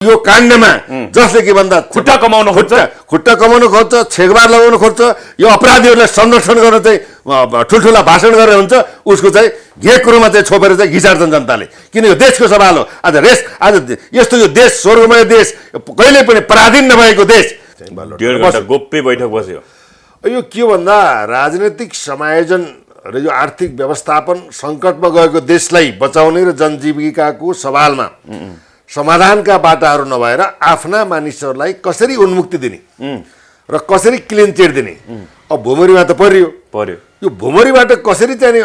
यो काण्डमा जसले के भन्दा खुट्टा कमाउन खोज्छ छेकबार लगाउन खोज्छ यो अपराधीहरूलाई संरक्षण गर्न चाहिँ ठुल्ठुला भाषण गरेर हुन्छ उसको चाहिँ के कुरोमा चाहिँ छोपेर चाहिँ घिचार्छन् जनताले किन यो देशको सवाल हो आज यस्तो यो देश स्वर्गमय देश कहिले पनि पराधीन नभएको देश डेढ घण्टा गोप्य बैठक बस्यो यो के भन्दा राजनीतिक समायोजन र यो आर्थिक व्यवस्थापन सङ्कटमा गएको देशलाई बचाउने र जनजीविकाको सवालमा समाधानका बाटाहरू नभएर आफ्ना मानिसहरूलाई कसरी उन्मुक्ति दिने र कसरी क्लिन चिट दिने अब भुमरीमा त पर्यो यो भुमरीबाट कसरी चाहिँ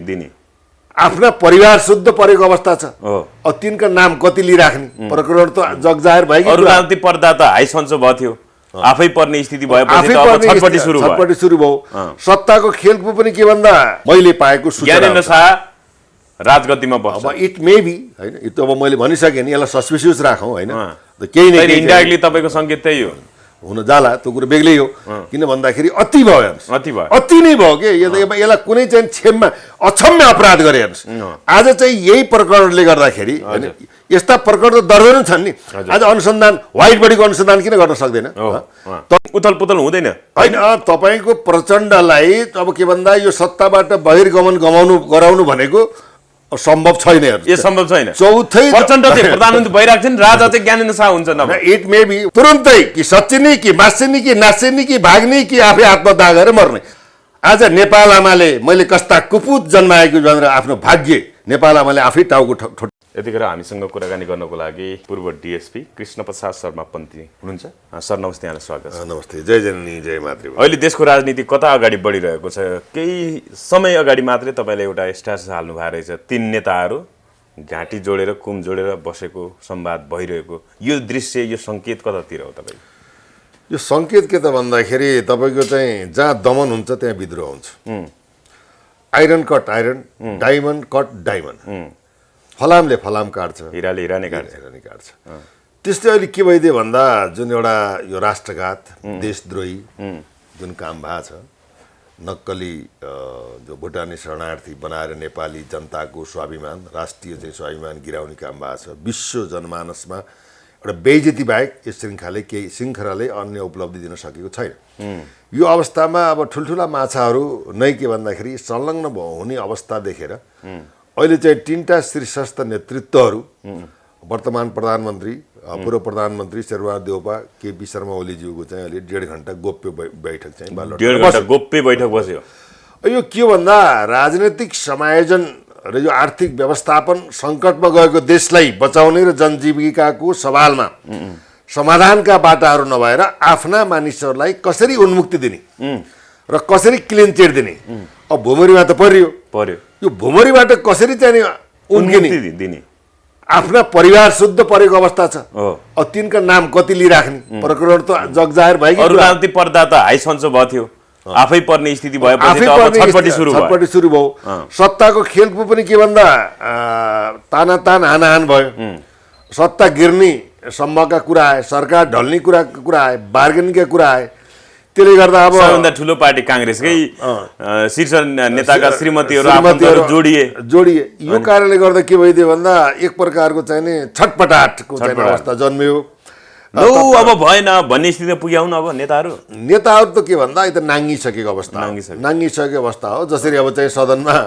दिने आफ्ना परिवार शुद्ध परेको अवस्था छ अब तिनका नाम कति लिइराख्ने प्रकरण त जगजाहेर भइगयो अरुणान्ति पर्दा त हाई सन्चो भयो थियो आफै पर्ने स्थिति भएपछि त अब छटपटी सुरु भयो सत्ताको खेलको पनि के भन्दा मैले पाएको ज्ञानेन्द्र शाह राजगद्दीमा बस्छ अब इट मे बी हैन यो त अब मैले भनिसकेँ नि यसलाई सस्पिसियस राखौँ हैन केही न केही इन्डाइरेक्टली तपाईको संकेत त्यही हो हुन जाला त्यो कुरो बेग्लै हो किन भन्दाखेरि अति भयो अति नै भयो के यसलाई कुनै चाहिँ अक्षम्य अपराध गरे हेर्नुहोस् आज चाहिँ यही प्रकरणले गर्दाखेरि यस्ता प्रकरण त दर्जन छन् नि आज अनुसन्धान व्हाइट बडीको अनुसन्धान किन गर्न सक्दैन उथल पुथल हुँदैन हैन तपाईको प्रचण्डलाई अब के भन्दा यो सत्ताबाट बहिर्गमन गराउनु भनेको सम्भव छैन यो सम्भव छैन चौथै प्रचण्ड चाहिँ प्रधानमन्त्री भइरहेको छ नि राजा चाहिँ ज्ञानेन्द्र शाह हुन्छ न इट मे बी तुरुन्तै कि सच्चिने कि मास्सिने कि नाच्चिने कि भाग्ने कि आफै आत्मदाह गरेर मर्ने आज नेपाल आमाले मैले कस्ता कुपुत जन्माएको भनेर आफ्नो भाग्य नेपाल आमाले आफै टाउको यतिखेर हामीसँग कुराकानी गर्नको लागि पूर्व डीएसपी कृष्ण प्रसाद शर्मा पन्ती हुनुहुन्छ सर नमस्ते यहाँलाई स्वागत छ नमस्ते जय जननी जय मातृ अहिले देशको राजनीति कता अगाडि बढिरहेको छ केही समय अगाडि मात्रै तपाईँले एउटा स्ट्याटस हाल्नु भएको रहेछ तीन नेताहरू घाँटी जोडेर कुम जोडेर बसेको संवाद भइरहेको यो दृश्य यो सङ्केत कतातिर हो तपाईँ यो सङ्केत के त भन्दाखेरि तपाईँको चाहिँ जहाँ दमन हुन्छ त्यहाँ विद्रोह हुन्छ iron cut iron diamond cut diamond फलामले फलाम काट्छ हिराले हिरा नै काट्छ त्यस्तै अहिले के भइदियो भन्दा जुन एउटा यो राष्ट्रघात देशद्रोही जुन काम भएको छ नक्कली जो भुटानी शरणार्थी बनाएर नेपाली जनताको स्वाभिमान राष्ट्रिय चाहिँ स्वाभिमान गिराउने काम भएको छ विश्व जनमानसमा एउटा बेइज्जती बाहेक यस श्रृङ्खलाले अन्य उपलब्धि दिन सकेको छैन यो अवस्थामा अब ठुल्ठुला माछाहरू नै के भन्दाखेरि संलग्न हुने अवस्था देखेर अहिले चाहिँ तीनटा शीर्षस्थ नेतृत्वहरू वर्तमान प्रधानमन्त्री पूर्व प्रधानमन्त्री शेरबहादुर देउपा केपी शर्मा ओलीज्यूको चाहिँ अहिले 1.5 घण्टा गोप्य बैठक चाहिँ गोप्य बैठक बस्यो यो के भन्दा राजनीतिक समायोजन र यो आर्थिक व्यवस्थापन सङ्कटमा गएको देशलाई बचाउने र जनजीविकाको सवालमा समाधानका बाटाहरू नभएर आफ्ना मानिसहरूलाई कसरी उन्मुक्ति दिने र कसरी क्लिन चिट दिने अब भुमरीमा त पर्यो यो भुमरीबाट कसरी चाहिँ दिने आफ्ना परिवार शुद्ध परेको अवस्था छ अब तिनका नाम कति लिइराख्ने प्रकरण त जगजाहेर भइगयो अरुणान्ति पर्दा त हाई सन्चो भयो थियो आफै पर्ने स्थिति भएपछि त अब छटपटी सुरु भयो सत्ताको खेलको पनि के भन्दा तानातान हानाहान भयो सत्ता गिर्ने सम्मका कुरा आए सरकार ढल्ने कुरा आए बार्गेनिङका कुरा आए त्यसले गर्दा अब सबैभन्दा ठुलो पार्टी काङ्ग्रेसकै शीर्ष नेताका श्रीमतीहरू जोडिए यो कारणले गर्दा के भइदियो भन्दा एक प्रकारको चाहिँ नि छटपटाटको चाहिँ अवस्था जन्मियो अब भएन भन्ने स्थितिमा पुग्याउनु अब नेताहरू त के भन्दा यो त नाङ्गिसकेको अवस्था हो जसरी अब चाहिँ सदनमा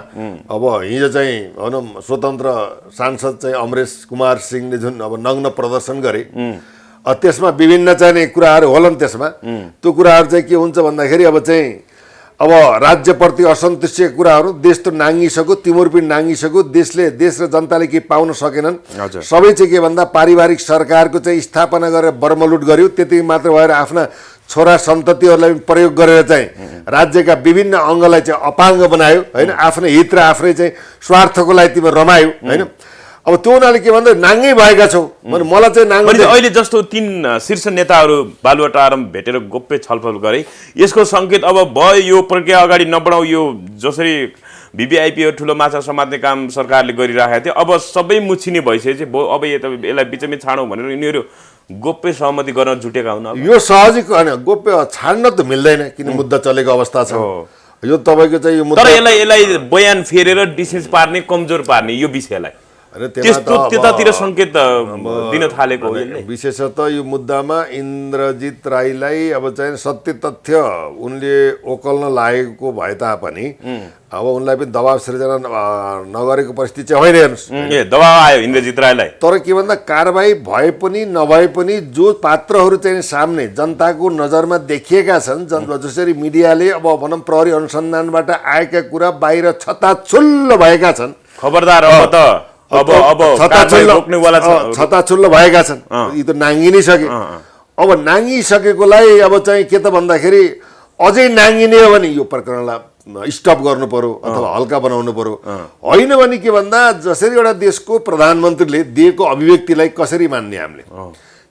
अब हिजो चाहिँ भनौँ स्वतन्त्र सांसद चाहिँ अमरेश कुमार सिंहले जुन अब नग्न प्रदर्शन गरे त्यसमा विभिन्न चाहिँ कुराहरू होलान् त्यसमा त्यो कुराहरू चाहिँ के हुन्छ भन्दाखेरि अब राज्यप्रति असन्तुष्टिका कुराहरू देश त नाङ्गिसक्यो तिमुर पनि नाङ्गिसक्यो देश र जनताले केही पाउन सकेनन् सबै चाहिँ के भन्दा पारिवारिक सरकारको चाहिँ स्थापना गरेर बर्मलुट गर्यो त्यति मात्र भएर आफ्ना छोरा सन्ततिहरूलाई प्रयोग गरेर चाहिँ राज्यका विभिन्न अङ्गलाई चाहिँ अपाङ्ग बनायो हैन आफ्नो हित र आफ्नै चाहिँ स्वार्थको लागि तिम्रो रमायो हैन अब त्यो उनीहरूले के भन्दा नाङ्गै भएका छौ मलाई चाहिँ नाङ्गै अहिले जस्तो तीन शीर्ष नेताहरू बालुवाटारमा भेटेर गोप्य छलफल गरे यसको सङ्केत अब भयो यो प्रक्रिया अगाडि नबढाउ यो जसरी भिभिआइपी ठुलो माछा समात्ने काम सरकारले गरिरहेको थियो अब सबै मुछिने भइसकेपछि अब यसलाई बिचमै छाडौँ भनेर यिनीहरू गोप्य सहमति गर्न जुटेका हुन् यो सहजिक होइन गोप्य छाड्न त मिल्दैन किन मुद्दा चलेको अवस्था छ यो तपाईँको चाहिँ यो तर यसलाई बयान फेरेर डिसेन्स पार्ने कमजोर पार्ने यो विषयलाई त्यतातिर सङ्केत दिन थालेको हो यसले। विशेषतः यो मुद्दामा इन्द्रजित राईलाई अब चाहिँ सत्य तथ्य उनले ओकल्न लागेको भए तापनि अब उनलाई पनि दबाब सृजना नगरेको परिस्थिति चाहिँ होइन हेर्नुहोस्। दबाब आयो इन्द्रजित राईलाई। तर के भन्दा कारबाही भए पनि नभए पनि जो पात्रहरू चाहिँ सामने जनताको नजरमा देखिएका छन्, जसरी मिडियाले अब भनौँ प्रहरी अनुसन्धानबाट आएका कुरा बाहिर छताछुल्ल भएका छन्। खबरदार छताछुल्ल भएका छन्, यी त नाङ्गिनै सके। अब नाङ्गिसकेकोलाई अब चाहिँ के त भन्दाखेरि अझै नाङ्गिने हो भने यो प्रकरणलाई स्टप गर्नु पर्यो अथवा हल्का बनाउनु पर्यो। होइन भने के भन्दा जसरी एउटा देशको प्रधानमन्त्रीले दिएको अभिव्यक्तिलाई कसरी मान्ने हामीले?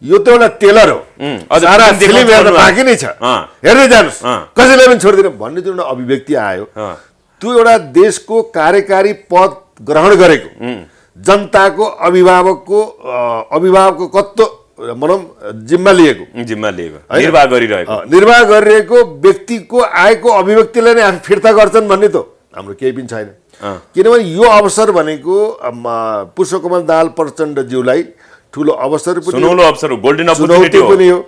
यो त एउटा टेलर हो, सारा फिल्म हेर्न बाँकी नै छ, हेर्दै जानुहोस्, कसैलाई पनि छोडिदिनु भन्ने जुन एउटा अभिव्यक्ति आयो, त्यो एउटा देशको कार्यकारी पद ग्रहण गरेको जनताको अभिभावकको कत्तो भनौँ जिम्मा लिएको निर्वाह गरिरहेको व्यक्तिको आएको अभिव्यक्तिलाई नै आफू फिर्ता गर्छन् भन्ने त हाम्रो केही पनि छैन। किनभने यो अवसर भनेको पुष्पकमल दाहाल प्रचण्डज्यूलाई ठुलो अवसर पनि गोल्डन अपर्चुनिटी पनि हो।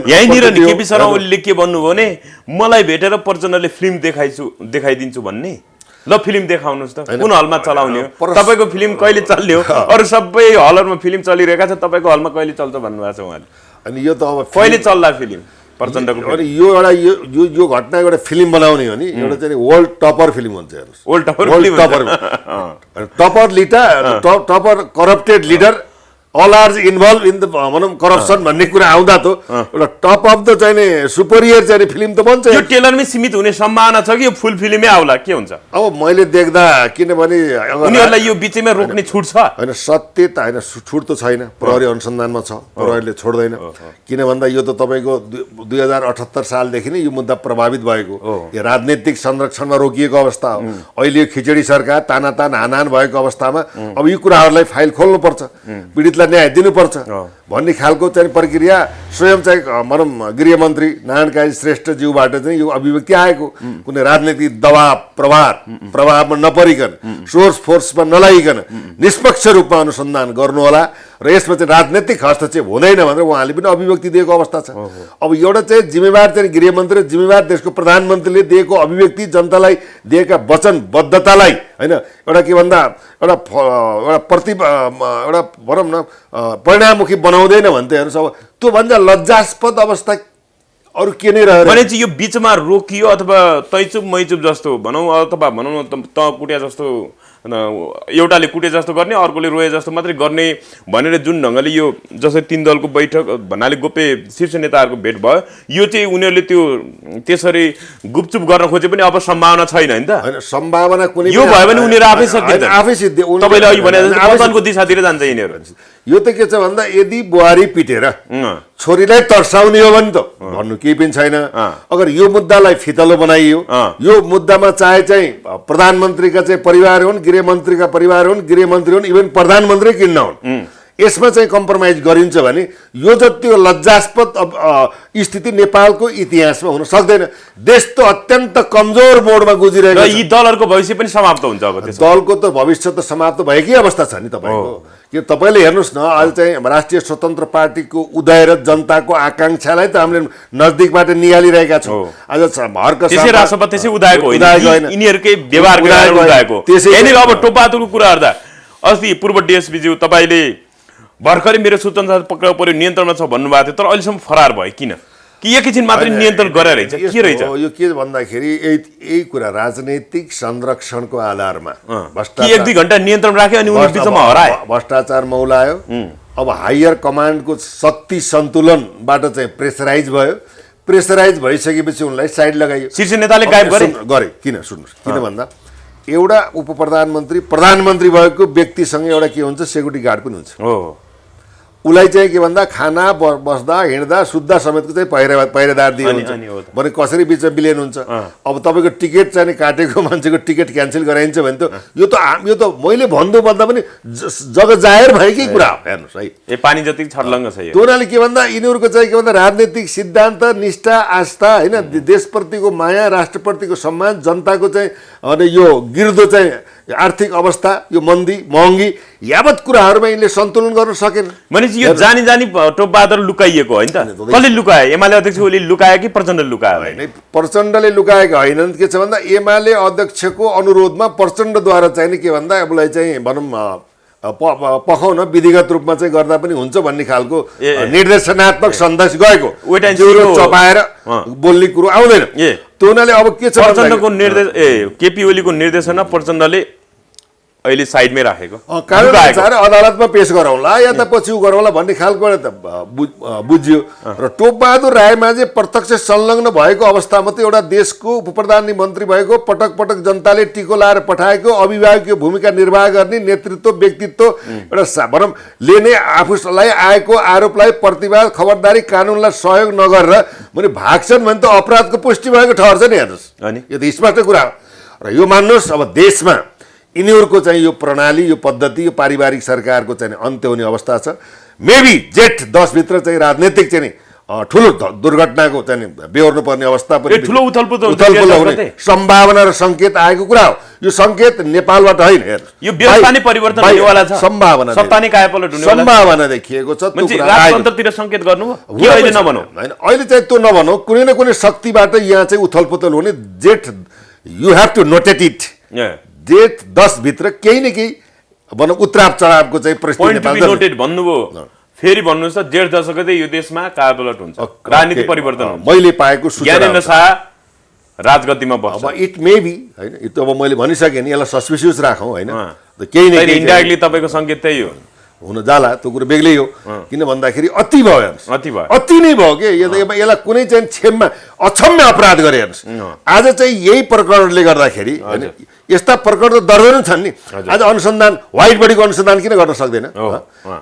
यहीँनिर नि केपी शर्मा ओलीले के भन्नुभयो भने मलाई भेटेर प्रचण्डले फिल्म देखाइदिन्छु भन्ने। ल फिल्म देखाउनुहोस् त, कुन हलमा चलाउने हो? तपाईँको फिल्म कहिले चल्ने हो? अरू सबै हलहरूमा फिल्म चलिरहेका छ, तपाईँको हलमा कहिले चल्छ भन्नुभएको छ उहाँले। अनि यो त अब कहिले चल्ला फिल्म प्रचण्डको? अनि यो एउटा यो घटना एउटा फिल्म बनाउने हो नि, एउटा चाहिँ वर्ल्ड टपर फिल्म हुन्छ हेर्नुहोस्। Topper corrupted leader all are involved in the भनौँ करप्सन भन्ने कुरा आउँदा त एउटा टप अफ द चाहिँ सुपरियर चाहिँ फिल्म त बन्छ। यो टेलरमै सीमित हुने सम्भावना छ कि यो फुल फिल्मै आउला, के हुन्छ? अब मैले देख्दा किनभने उनीहरूलाई यो बिचैमा रोक्ने छुट छ? होइन, सत्य त होइन, छुट त छैन, प्रहरी अनुसन्धानमा छ, प्रहरीले छोड्दैन। किन भन्दा यो त तपाईँको 2078 सालदेखि नै यो मुद्दा प्रभावित भएको, यो राजनीतिक संरक्षणमा रोकिएको अवस्था हो। अहिले यो खिचडी सरकार तानातान हानाहान भएको अवस्थामा अब यो कुराहरूलाई फाइल खोल्नुपर्छ, पीडितलाई न्याय दिनुपर्छ भन्ने खालको चाहिँ प्रक्रिया स्वयं चाहिँ भनौँ गृहमन्त्री नारायण काजी श्रेष्ठज्यूबाट चाहिँ यो अभिव्यक्ति आएको। कुनै राजनीतिक दबाब प्रभावमा नपरिकन, सोर्स फोर्समा नलागिकन निष्पक्ष रूपमा अनुसन्धान गर्नुहोला र यसमा चाहिँ राजनीतिक हस्तक्षेप हुँदैन भनेर उहाँले पनि अभिव्यक्ति दिएको अवस्था छ। अब एउटा चाहिँ जिम्मेवार चाहिँ गृहमन्त्री, जिम्मेवार देशको प्रधानमन्त्रीले दिएको अभिव्यक्ति, जनतालाई दिएका वचनबद्धतालाई होइन एउटा के भन्दा एउटा भनौँ न परिणाममुखी बनाउँदैन भने त हेर्नुहोस्, अब त्योभन्दा लज्जास्पद अवस्था अरू के नै रह्यो भने चाहिँ यो बिचमा रोकियो अथवा तैचुप मैचुप जस्तो भनौँ अथवा भनौँ न त कुटिया जस्तो, एउटाले कुटे जस्तो गर्ने अर्कोले रोए जस्तो मात्रै गर्ने भनेर जुन ढङ्गले यो जसरी तीन दलको बैठक भन्नाले गोप्य शीर्ष नेताहरूको भेट भयो, यो चाहिँ उनीहरूले त्यो त्यसरी गुपचुप गर्न खोजे पनि अब सम्भावना छैन नि त? होइन, सम्भावना कुनै यो भयो भने उनीहरू आफै सकिन्छ, आफै सिद्धि। तपाईँले अघि भने पतनको दिशातिर जान्छ यिनीहरू। यो त के छ भन्दा यदि बुहारी पिटेर छोरीलाई तर्साउने हो भने त भन्नु केही पनि छैन। अगर यो मुद्दालाई फितलो बनाइयो, यो मुद्दामा चाहे चाहिँ प्रधानमन्त्रीका चाहिँ परिवार हुन्, गृहमन्त्रीका परिवार हुन्, गृहमन्त्री हुन्, इभन प्रधानमन्त्री किन्न हुन्, यसमा चाहिँ कम्प्रोमाइज गरिन्छ भने यो जति लज्जास्पद स्थिति नेपालको इतिहासमा हुन सक्दैन। देश त अत्यन्त कमजोर मोडमा गुजिरहेको छ। यी दलहरूको भविष्य पनि समाप्त हुन्छ अब। दलको त भविष्य त समाप्त भएकै अवस्था छ नि तपाईँको। कि तपाईँले हेर्नुहोस् न, अहिले चाहिँ राष्ट्रिय स्वतन्त्र पार्टीको उदय र जनताको आकाङ्क्षालाई त हामीले नजदिकबाट निहालिरहेका छौँ। आज राष्ट्रपति त्यसै उदाएको होइन, यिनीहरूकै व्यवहार उदाएको। यहाँनिर अब टोपाटोको कुरा गर्दा अस्ति पूर्व डिएसपीज्यू तपाईँले भर्खरै मेरो सूचना पक्राउ पर्यो, नियन्त्रणमा छ भन्नुभएको थियो, तर अहिलेसम्म फरार भयो किन? कि एकैछिन मात्रै नियन्त्रण गरेर रहेछ, के रहेछ? यो के भन्दाखेरि यही कुरा राजनैतिक संरक्षणको आधारमा एक दुई घण्टा नियन्त्रण राख्यो अनि उनी बिचमा हराए, भ्रष्टाचार मौलायो। अब हायर कमान्डको शक्ति सन्तुलनबाट चाहिँ प्रेसराइज भयो, प्रेसराइज भइसकेपछि उनलाई साइड लगाइयो, शीर्ष नेताले गायब गरे। किन सुन्नुहोस्, किन भन्दा एउटा उप प्रधानमन्त्री भएको व्यक्तिसँग एउटा के हुन्छ, सेक्युरिटी गार्ड पनि हुन्छ। उसलाई चाहिँ के भन्दा खाना बस्दा हिँड्दा सुत्दा समेतको चाहिँ पहिरेदार दिइन्छ भने कसरी बिचमा बिलेन हुन्छ। अब तपाईँको टिकट चाहिँ काटेको मान्छेको टिकट क्यान्सल गराइन्छ भने त यो त मैले भन्दा पनि जग जाहेर भएकै कुरा हो। हेर्नुहोस् है, पानी जति छर्लङ्ग छ। त्यो हुनाले के भन्दा यिनीहरूको चाहिँ के भन्दा राजनीतिक सिद्धान्त, निष्ठा, आस्था होइन, देशप्रतिको माया, राष्ट्रप्रतिको सम्मान, जनताको चाहिँ अनि यो गिर्दो चाहिँ यो आर्थिक अवस्था, यो मन्दी, महँगी यावत कुराहरूमा यिनले सन्तुलन गर्न सकेन। भनेपछि यो जानी जानी टोपबहादुर लुकाइएको होइन त? कसले लुकायो? एमाले अध्यक्ष ओली लुकायो कि प्रचण्डले लुकायो? होइन, प्रचण्डले लुकाएका होइनन्। के छ भन्दा एमाले अध्यक्षको अनुरोधमा प्रचण्डद्वारा चाहिँ नि के भन्दा यसलाई चाहिँ भनौँ पखाउन विधिगत रूपमा चाहिँ गर्दा पनि हुन्छ भन्ने खालको निर्देशनात्मक सन्देश गएको, ज्वरो चपाएर बोल्ने कुरो आउँदैन। त्यो हुनाले अब के छ प्रचण्डको निर्देश केपी ओलीको निर्देशनमा प्रचण्डले अहिले साइडमै राखेको कारण अनुसार अदालतमा पेश गरौँला या त पछि उ गरौँला भन्ने खालको त बुझ्यो। र टोपबहादुर रायमाझी प्रत्यक्ष संलग्न भएको अवस्थामा त एउटा देशको उप प्रधानमन्त्री भएको, पटक पटक जनताले टिको लाएर पठाएको, अभिभावकीय भूमिका निर्वाह गर्ने नेतृत्व व्यक्तित्व एउटा भनौँ लिने, आफूलाई आएको आरोपलाई प्रतिवाद खबरदारी कानुनलाई सहयोग नगरेर भने भाग्छन् भने त अपराधको पुष्टि भएको ठहर छ नि। हेर्नुहोस्, यो त स्पष्ट कुरा हो। र यो मान्नुहोस् अब देशमा यिनीहरूको चाहिँ यो प्रणाली, यो पद्धति, यो पारिवारिक सरकारको चाहिँ अन्त्य हुने अवस्था छ। मेबी जेठ 10 भित्र चाहिँ राजनीतिक चाहिँ ठुलो दुर्घटनाको चाहिँ बेहोर्नु पर्ने अवस्था पनि ठुलो उथलपुथल हुने सम्भावना र सङ्केत आएको कुरा हो। यो सङ्केत नेपालबाट होइन, यो व्यवस्था नै परिवर्तन हुनेवाला छ, सम्भावना सत्ता नै कायापलट हुनेवाला छ, सम्भावना देखिएको छ। राजतन्त्रतिर सङ्केत गर्नु हो कि अहिले नभनौँ? होइन, अहिले चाहिँ त्यो नभनौँ, कुनै न कुनै शक्तिबाट यहाँ चाहिँ उथलपुथल हुने। जेठ you have to notate it, जेठ 10 भित्र केही न केही भनौँ उत्ताप चढावको चाहिँ परिस्थिति भन्नुभयो। फेरि भन्नुहोस् त, जेठ दशकतै यो देशमा कायापलट हुन्छ, राजनीति परिवर्तन हुन्छ। मैले पाएको ज्ञानेन्द्र शाह राजगद्दीमा बस्छ। अब इट मे बी होइन, यो त अब मैले भनिसकेँ नि, यसलाई सस्पिसियस राखौँ होइन। केही न केही इन्डाइरेक्टली तपाईँको सङ्केत त्यही हो, हुन जाला, त्यो कुरो बेग्लै हो। किन भन्दाखेरि अति भयो, अति नै भयो कि यसलाई कुनै चाहिँ अक्षम्य अपराध गरे। हेर्नुहोस्, आज चाहिँ यही प्रकरणले गर्दाखेरि होइन, यस्ता प्रकरण त दर्जनौँ छन् नि। आज अनुसन्धान, व्हाइट बडीको अनुसन्धान किन गर्न सक्दैन त?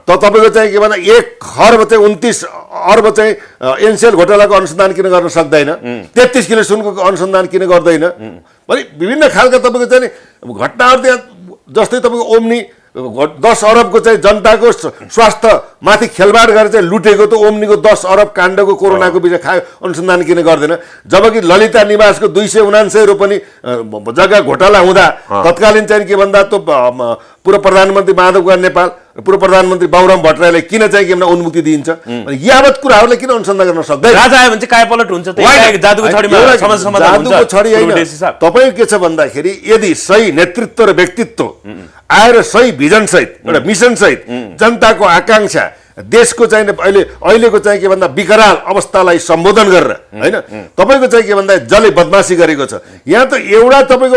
तपाईँको चाहिँ के भन्दा 1 खर्ब चाहिँ 29 अर्ब चाहिँ एनसेल घोटालाको अनुसन्धान किन गर्न सक्दैन? 33 किलो सुनको अनुसन्धान किन गर्दैन? भने विभिन्न खालका तपाईँको चाहिँ घटनाहरू त्यहाँ, जस्तै तपाईँको ओम्नी 10 अरबको चाहिँ जनताको स्वास्थ्यमाथि खेलबाड गरेर चाहिँ लुटेको त ओम्नीको 10 अरब काण्डको कोरोनाको विषय अनुसन्धान किन गर्दैन? जबकि ललिता निवासको 279 रोपनी जग्गा घोटाला हुँदा तत्कालीन चाहिँ के भन्दा त पूर्व प्रधानमन्त्री माधव कुमार नेपाल, पूर्व प्रधानमन्त्री बाबुराम भट्टराईलाई किन चाहिँ के भन्दा उन्मुक्ति दिइन्छ? यावत कुराहरूलाई किन अनुसन्धान गर्न सक्दैन? राजा आयो भने चाहिँ कायापलट हुन्छ, जादुको छडी होइन। तपाईँ के छ भन्दाखेरि यदि सही नेतृत्व र व्यक्तित्व आएर सही भिजन सहित, एउटा मिसन सहित जनताको आकांक्षा, देशको चाहिँ अहिलेको चाहिँ के भन्दा विकराल अवस्थालाई सम्बोधन गरेर होइन, तपाईँको चाहिँ के भन्दा जसले बदमासी गरेको छ यहाँ त एउटा तपाईँको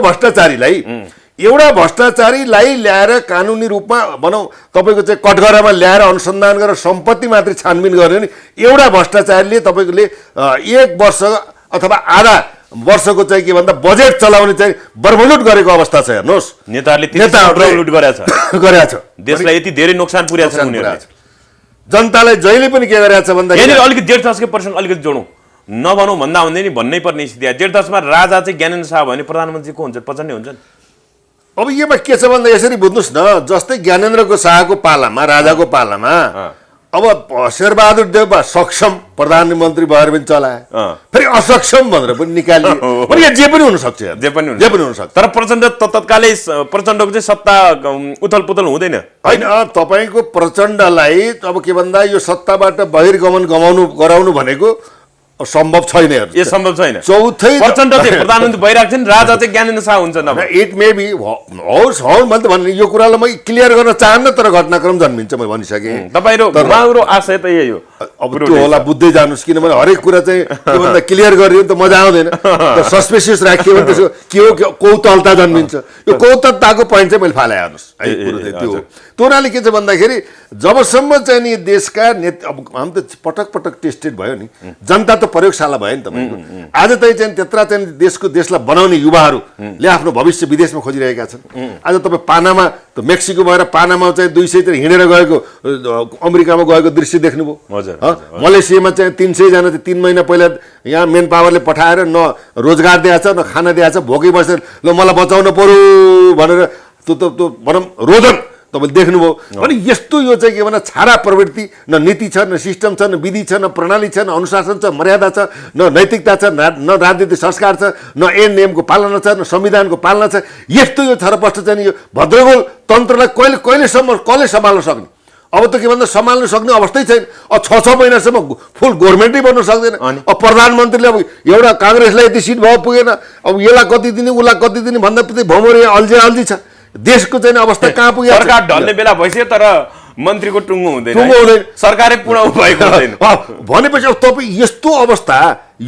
भ्रष्टाचारीलाई ल्याएर कानुनी रूपमा भनौँ तपाईँको चाहिँ कटघरामा ल्याएर अनुसन्धान गरेर सम्पत्ति मात्रै छानबिन गर्ने नि एउटा भ्रष्टाचारीले तपाईँले 1 वर्ष अथवा आधा वर्षको चाहिँ के भन्दा बजेट चलाउने चाहिँ बर्बलुट गरेको अवस्था छ। हेर्नुहोस्, नेताहरूले लुट गरेछ, देशलाई यति धेरै नोक्सान पुर्याएको छ उनीहरूले। जनतालाई जहिले पनि के गरेछ भन्दा यहाँनिर अलिकति जेठ 10को प्रश्न अलिकति जोडौँ, नभनौँ भन्दा हुँदैन नि, भन्नै पर्ने स्थिति। जेठ 10मा राजा चाहिँ ज्ञानेन्द्र शाह भने प्रधानमन्त्री को हुन्छ? प्रचण्ड हुन्छ नि। अब योमा के छ भन्दा यसरी बुझ्नुहोस् न, जस्तै ज्ञानेन्द्रको शाहको पालामा, राजाको पालामा अब शेरबहादुर देउवा सक्षम प्रधानमन्त्री भएर पनि चलाए, फेरि असक्षम भनेर पनि निकालियो। जे पनि हुनसक्छ, जे पनि हुनसक्छ। तर प्रचण्ड तत्कालै प्रचण्डको चाहिँ सत्ता उथलपुथल हुँदैन होइन। तपाईँको प्रचण्डलाई अब के भन्दा यो सत्ताबाट बहिर्गमन गराउनु भनेको सम्भव छैन। यो सम्भव छैन। चौथै प्रचण्ड चाहिँ प्रधानमन्त्री भइरहेको छ नि, राजा चाहिँ ज्ञानेन्द्र शाह हुन्छ न? इट मे बी होस् मैले त भने यो कुरालाई म क्लियर गर्न चाहन्न, तर घटनाक्रम जन्मिन्छ मैले भनिसकेँ। तपाईँको आशय त यही हो। अब त्यो होला, बुझ्दै जानुहोस्, किनभने हरेक कुरा चाहिँ के भन्दा क्लियर गरियो भने त मजा आउँदैन। सस्पेसियस राखियो भने त्यसो के हो, कौतलता जन्मिन्छ। यो कौतलताको पोइन्ट चाहिँ मैले फाले, हेर्नुहोस् है, कुरो चाहिँ त्यो हो। त्यो हुनाले के छ भन्दाखेरि जबसम्म चाहिँ नि देशका अब हामी त पटक पटक टेस्टेड भयो नि, जनता त प्रयोगशाला भयो नि तपाईँको। आज चाहिँ त्यत्रा चाहिँ देशलाई बनाउने युवाहरूले आफ्नो भविष्य विदेशमा खोजिरहेका छन्। आज तपाईँ पानामा त मेक्सिको भएर पानामा चाहिँ 200 चाहिँ हिँडेर गएको, अमेरिकामा गएको दृश्य देख्नुभयो। मलेसियामा चाहिँ 300 जना चाहिँ 3 महिना पहिला यहाँ मेन पावरले पठाएर न रोजगार दिएछ न खाना दिएछ, भोकै बसेर ल मलाई बचाउनु पर्यो भनेर त्यो भनौँ रोदन तपाईँले देख्नुभयो भने यस्तो यो चाहिँ के भन्छ छाडा प्रवृत्ति न नीति छ न सिस्टम छ न विधि छ न प्रणाली छ न अनुशासन छ मर्यादा छ न नैतिकता छ न राजनीतिक संस्कार छ न ऐन नियमको पालना छ न संविधानको पालना छ यस्तो यो छरपष्ट चाहिँ यो भद्रगोल तन्त्रलाई कसले सम्हाल्न सक्ने अब त के भन्दा सम्हाल्न सक्ने अवस्थै छैन अब 6 महिनासम्म फुल गभर्मेन्टै बन्न सक्दैन अब प्रधानमन्त्रीले अब एउटा काङ्ग्रेसलाई यति सिट भयो पुगेन अब यसलाई कति दिने उसलाई कति दिने भन्दा पछि भमोरी अल्झी छ देशको चाहिँ अवस्था कहाँ पुग्यो सरकार ढल्ने बेला भइसक्यो तर मन्त्रीको टुङ्गो हुँदैन सरकारै पुरा भएको हुँदैन भनेपछि अब तपाईँ यस्तो अवस्था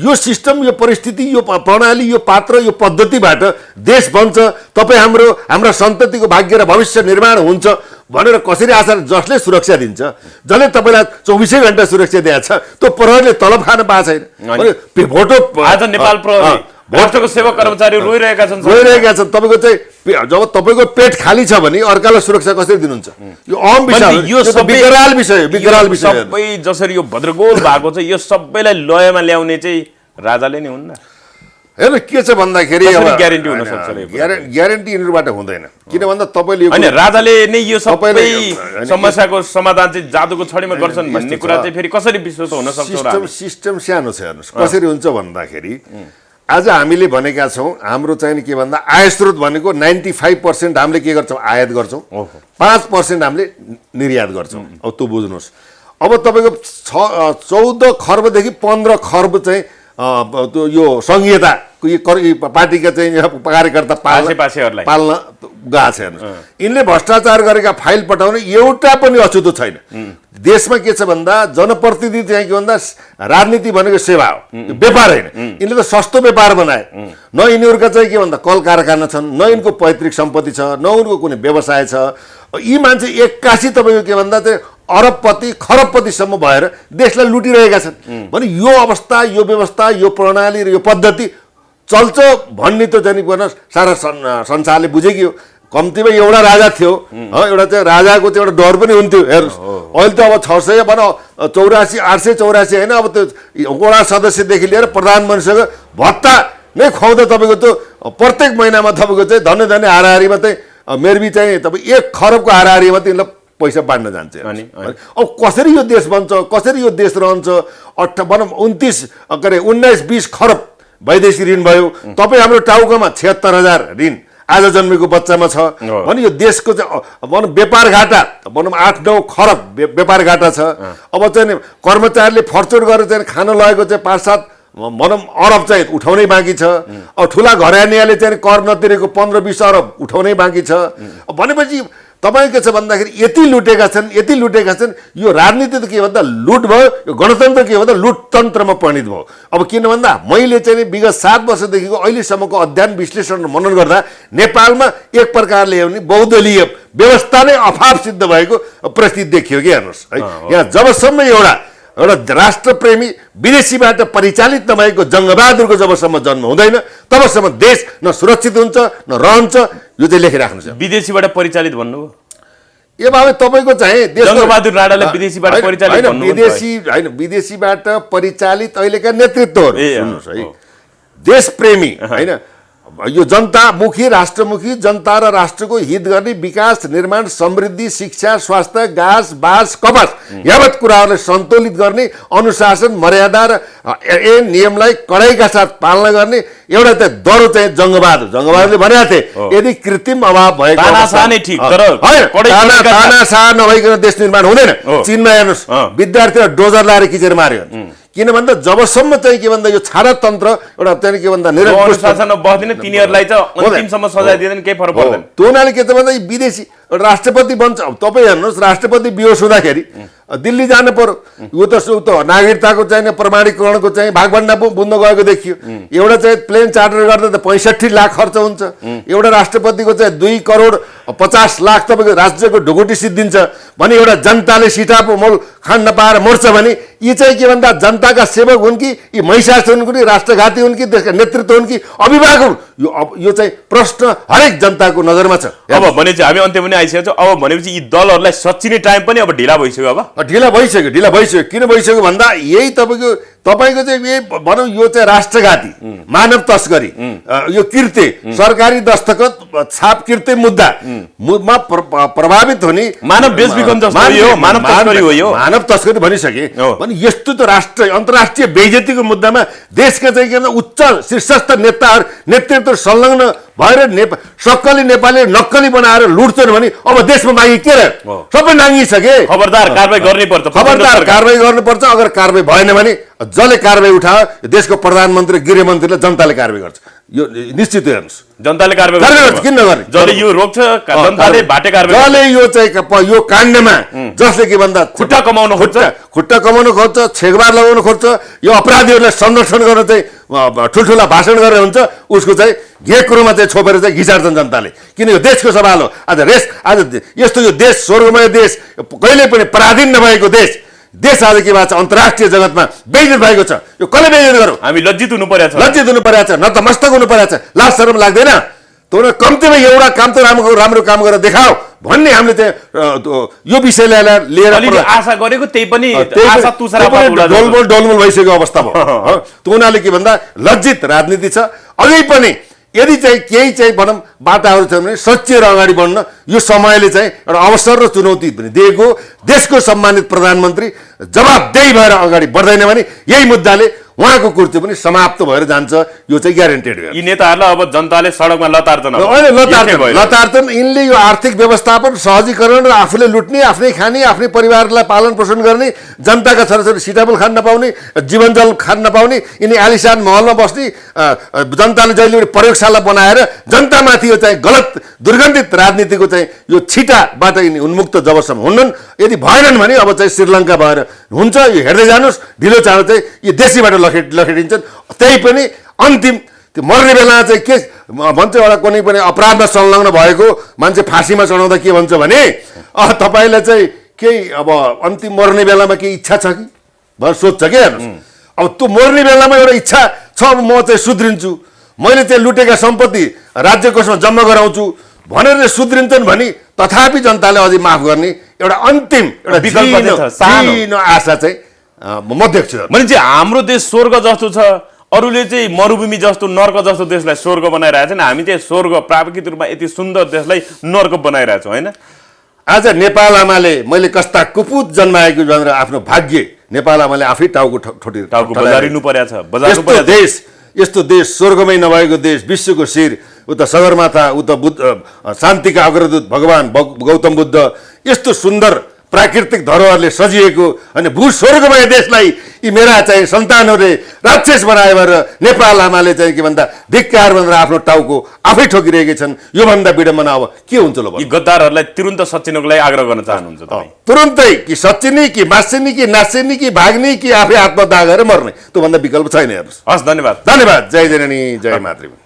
यो सिस्टम यो परिस्थिति यो प्रणाली यो पात्र यो पद्धतिबाट देश बन्छ तपाईँ हाम्रा सन्ततिको भाग्य र भविष्य निर्माण हुन्छ भनेर कसरी आशा जसले सुरक्षा दिन्छ जसले तपाईँलाई 24 घण्टा सुरक्षा दिएको छ त्यो प्रहरीले तलब खान पाएको छैन भोटो आज नेपाल प्रहरी राष्ट्रको सेवा कर्मचारी रोइरहेका छन् तपाईँको चाहिँ जब तपाईँको पेट खाली छ भने अर्कालाई सुरक्षा कसरी दिनुहुन्छ यो अहम विषय यो विकराल विषय सबै जसरी यो भद्रगोल भएको छ यो सबैलाई लयमा ल्याउने चाहिँ राजाले नै हुन्न हेर्नु के छ भन्दाखेरि ग्यारेन्टी हुन सक्छ ग्यारेन्टी यिनीहरूबाट हुँदैन किन भन्दा तपाईँले हैन राजाले नै यो सबै समस्याको समाधान चाहिँ जादुको छडीमा गर्छन् भन्ने कुरा चाहिँ फेरि कसरी विश्वास हुन सक्छ सिस्टम सानो छ हेर्नुस् कसरी हुन्छ भन्दाखेरि आज हामीले भनेका छौँ हाम्रो चाहिँ के भन्दा आय स्रोत भनेको 95% हामीले के गर्छौँ आयात गर्छौँ 5% हामीले निर्यात गर्छौँ अब त्यो बुझ्नुहोस् अब तपाईँको 14 खर्बदेखि 15 खर्ब चाहिँ त्यो यो सङ्घीयताको पार्टीका चाहिँ कार्यकर्ता पाल्न गएको छ हेर्नुहोस् यिनले भ्रष्टाचार गरेका फाइल पठाउने एउटा पनि अछुतो छैन देशमा के छ भन्दा जनप्रतिनिधि चाहिँ के भन्दा राजनीति भनेको सेवा हो व्यापार होइन यिनले त सस्तो व्यापार बनाए न यिनीहरूका चाहिँ के भन्दा कल कारखाना छन् न यिनको पैतृक सम्पत्ति छ न उनको कुनै व्यवसाय छ यी मान्छे एक्कासी तपाईँको के भन्दा चाहिँ अरबपति खरबपतिसम्म भएर देशलाई लुटिरहेका छन् भने यो अवस्था यो व्यवस्था यो प्रणाली र यो पद्धति चल्छ भन्ने त चाहिँ गर्न सारा संसारले बुझेको कम्तीमा एउटा राजा थियो एउटा चाहिँ राजाको चाहिँ एउटा डर पनि हुन्थ्यो हेर्नुहोस् अहिले त अब 600 भन 84 884 होइन अब त्यो वडा सदस्यदेखि लिएर प्रधानमन्त्रीसँग भत्ता नै खुवाउँदा तपाईँको त्यो प्रत्येक महिनामा तपाईँको चाहिँ धन्य हाराहारीमा चाहिँ मेरबी चाहिँ तपाईँ 1 खरबको हाराहारीमा चाहिँ पैसा बाँड्न जान्छ अब कसरी यो देश बन्छ कसरी यो देश रहन्छ 19-20 खरब वैदेशिक ऋण भयो तपाईँ हाम्रो टाउकोमा 76,000 ऋण आज जन्मेको बच्चामा छ भने यो देशको चाहिँ भनौँ व्यापार घाटा भनौँ 8-9 खरब व्यापार घाटा छ अब चाहिँ कर्मचारीले फर्चुट गरेर चाहिँ खान लगेको चाहिँ 5-7 भनौँ अरब चाहिँ उठाउनै बाँकी छ अब ठुला घरानीले चाहिँ कर नतिरेको 15-20 अरब उठाउनै बाँकी छ भनेपछि तपाईँ के छ भन्दाखेरि यति लुटेका छन् यो राजनीति त के भन्दा लुट भयो यो गणतन्त्र के भन्दा लुटतन्त्रमा परिणत भयो अब किन भन्दा मैले चाहिँ विगत 7 वर्षदेखिको अहिलेसम्मको अध्ययन विश्लेषण मनन गर्दा नेपालमा एक प्रकारले हो भने बहुदलीय व्यवस्था नै अभाव सिद्ध भएको परिस्थिति देखियो कि हेर्नुहोस् है यहाँ जबसम्म एउटा राष्ट्रप्रेमी विदेशीबाट परिचालित नभएको जङ्गबहादुरको जबसम्म जन्म हुँदैन तबसम्म देश न सुरक्षित हुन्छ न रहन्छ यो चाहिँ लेखिराख्नुहोस् विदेशीबाट परिचालित भन्नुभयो ए बाबु तपाईँको चाहिँ जङ्गबहादुर राणाले विदेशीबाट परिचालित भन्नुभयो विदेशीबाट परिचालित अहिलेका नेतृत्वहरू सुन्नुहोस् है देशप्रेमी हैन यो जनतामुखी राष्ट्रमुखी जनता र राष्ट्रको हित गर्ने विकास निर्माण समृद्धि शिक्षा स्वास्थ्य घाँस बाँस कपास यावत कुराहरूलाई सन्तुलित गर्ने अनुशासन मर्यादा र ऐन नियमलाई कडाइका साथ पालना गर्ने एउटा चाहिँ दरो चाहिँ जङ्गबहादुरले भनेका थिए यदि कृत्रिम अभाव भएको तानाशाह नभइकन देश निर्माण हुँदैन चीनमा हेर्नुहोस् विद्यार्थीलाई डोजर लाएर खिचेर मार्यो किन भन्दा जबसम्म चाहिँ के भन्दा यो छाडा तन्त्र एउटा चाहिँ के भन्दा अनुशासनमा बस्दैन तिनीहरूलाई चाहिँ अन्तिमसम्म सजाय दिँदैन केही फरक पर्दैन त्यो हुनाले के त भन्दा विदेशी राष्ट्रपति बन्छ तपाईँ हेर्नुहोस् राष्ट्रपति बिहोस हुँदाखेरि दिल्ली जानु पर्यो यो त नागरिकताको चाहिँ प्रमाणीकरणको चाहिँ भागभण्डा बुझ्न गएको देखियो एउटा चाहिँ प्लेन चार्टर गर्दा त 65 लाख खर्च हुन्छ एउटा राष्ट्रपतिको चाहिँ 2,50 लाख तपाईँको राज्यको ढुकुटी सिद्धिन्छ भने एउटा जनताले सिटापो मोल खान नपाएर मर्छ भने यी चाहिँ के भन्दा जनताका सेवक हुन् कि यी महिषासुर हुन् कि राष्ट्रघाती हुन् कि देशका नेतृत्व हुन् कि अभिभावक हुन् यो चाहिँ प्रश्न हरेक जनताको नजरमा छ अब भने चाहिँ हामी अन्त्य पनि आइसकेको छ अब भनेपछि यी दलहरूलाई सच्चिने टाइम पनि अब ढिला भइसक्यो ढिला भइसक्यो किन भइसक्यो भन्दा यही तपाईँको तपाईँको चाहिँ भनौँ यो चाहिँ राष्ट्रघाती मानव तस्करी यो कृत्य सरकारी दस्तखत छाप कृत्य मुद्दामा प्रभावित हुने मानव बेचबिखन जस्तो यो मानव तस्करी हो यो मानव तस्करी भनिसके भने यस्तो त अन्तर्राष्ट्रिय बेइज्जतीको मुद्दामा देशका चाहिँ के भन्छ उच्च शीर्षस्थ नेतृत्व संलग्न भएर सक्कली नेपाली नक्कली बनाएर लुट्छन् भने अब देशमा बाँकी के रह्यो सबै नाङ्गिसके खबरदार कारबाही गर्नुपर्छ खबरदार कारबाही गर्नुपर्छ अगर कारबाही भएन भने जसले कारबाही उठायो देशको प्रधानमन्त्री गृहमन्त्रीले जनताले कारबाही गर्छ यो निश्चित हेर्नुहोस् जनताले कारबाही गर्छ किन नगर्ने जसले यो रोक्छ जनताले बाटे कारबाही जसले यो चाहिँ यो काण्डमा जसले के भन्दा खुट्टा कमाउन खोज्छ छेकबार लगाउन खोज्छ यो अपराधीहरूलाई संरक्षण गर्न चाहिँ ठुल्ठुला भाषण गरेर हुन्छ उसको चाहिँ यो कुरोमा चाहिँ छोपेर चाहिँ घिचार्छन् जनताले किन यो देशको सवाल हो आज यस्तो यो देश स्वर्गमय देश कहिले पनि पराधीन नभएको देश आज के भएको छ अन्तर्राष्ट्रिय जगतमा बेइज्जत भएको छ यो कसले बेइज्जत गरौँ हामी लज्जित हुनु परेछ नतमस्तक हुनु परेछ लाज शरम लाग्दैन तर कम्तीमा एउटा काम त राम्रो काम गरेर देखाऊ भन्ने हामीले चाहिँ यो विषयलाई लिएर आशा गरेको त्यही पनि आशा तुषार डोलमोल भइसकेको अवस्था भयो त्यो उनीहरूले के भन्दा लज्जित राजनीति छ अझै पनि यदि चाहिँ केही चाहिँ भनौँ बाटाहरू छ भने सच्चिएर अगाडि बढ्न यो समयले चाहिँ एउटा अवसर र चुनौती पनि दिएको देशको सम्मानित प्रधानमन्त्री जवाबदेही भएर अगाडि बढ्दैन भने यही मुद्दाले उहाँको कुर्ती पनि समाप्त भएर जान्छ यो चाहिँ ग्यारेन्टेड हो यी नेताहरूलाई अब जनताले सडकमा लतार्छन् लतार्छन् यिनले यो आर्थिक व्यवस्थापन सहजीकरण र आफूले लुट्ने आफ्नै खाने आफ्नै परिवारलाई पालन पोषण गर्ने जनताका छोराछोरी सिटाबुल खान नपाउने जीवनजल खान नपाउने यिनी आलिशान महलमा बस्ने जनताले जहिले पनि प्रयोगशाला बनाएर जनतामाथि यो चाहिँ गलत दुर्गन्धित राजनीतिको चाहिँ यो छिटाबाट यिनी उन्मुक्त जबसम्म हुन्नन् यदि भएनन् भने अब चाहिँ श्रीलङ्का भएर हुन्छ यो हेर्दै जानुहोस् ढिलो चाँडो चाहिँ यो देशीबाट लखेटिन्छन् त्यही पनि अन्तिम त्यो मर्ने बेलामा चाहिँ के भन्छ एउटा कुनै पनि अपराधमा संलग्न भएको मान्छे फाँसीमा चढाउँदा के भन्छ भने तपाईँलाई चाहिँ केही अब अन्तिम मर्ने बेलामा केही इच्छा छ कि भनेर सोध्छ क्या हेर्नुहोस् अब त्यो मर्ने बेलामा एउटा इच्छा छ अब म चाहिँ सुध्रिन्छु मैले चाहिँ लुटेका सम्पत्ति राज्य कोषमा जम्मा गराउँछु भनेर सुध्रिन्छन् भने तथापि जनताले अझै माफ गर्ने एउटा अन्तिम एउटा विकल्प सानो आशा चाहिँ म देख्छु भने चाहिँ हाम्रो देश स्वर्ग जस्तो छ अरूले चाहिँ मरुभूमि जस्तो नर्क जस्तो देशलाई स्वर्ग बनाइरहेको छ हामी चाहिँ स्वर्ग प्राकृतिक रूपमा यति सुन्दर देशलाई नर्क बनाइरहेछौँ होइन आज नेपाल आमाले मैले कस्ता कुपुत जन्माएको भनेर आफ्नो भाग्य नेपाल आमाले आफै टाउको बजारिनु परेछ बजार्नु देश यस्तो देश स्वर्गमै नभएको देश विश्वको शिर उता सगरमाथा उता शान्तिका अग्रदूत भगवान गौतम बुद्ध यस्तो सुन्दर प्राकृतिक धरोहरले सजिएको अनि भूस्वर्गमय देशलाई यी मेरा चाहिँ सन्तानहरूले राक्षस बनाए भएर नेपाल आमाले चाहिँ के भन्दा धिक्कार भनेर आफ्नो टाउको आफै ठोकिरहेका छन् योभन्दा विडम्बना अब के हुन्छ ल यी गद्दारहरूलाई तुरुन्त सच्चिनुको लागि आग्रह गर्न चाहनुहुन्छ तपाईँ तुरुन्तै कि सच्चिने कि मासिने कि नासिने कि भाग्ने कि आफै आत्मदाह गरेर मर्ने त्योभन्दा विकल्प छैन हेर्नुहोस् हस् धन्यवाद जय जननी जय मातृभूमि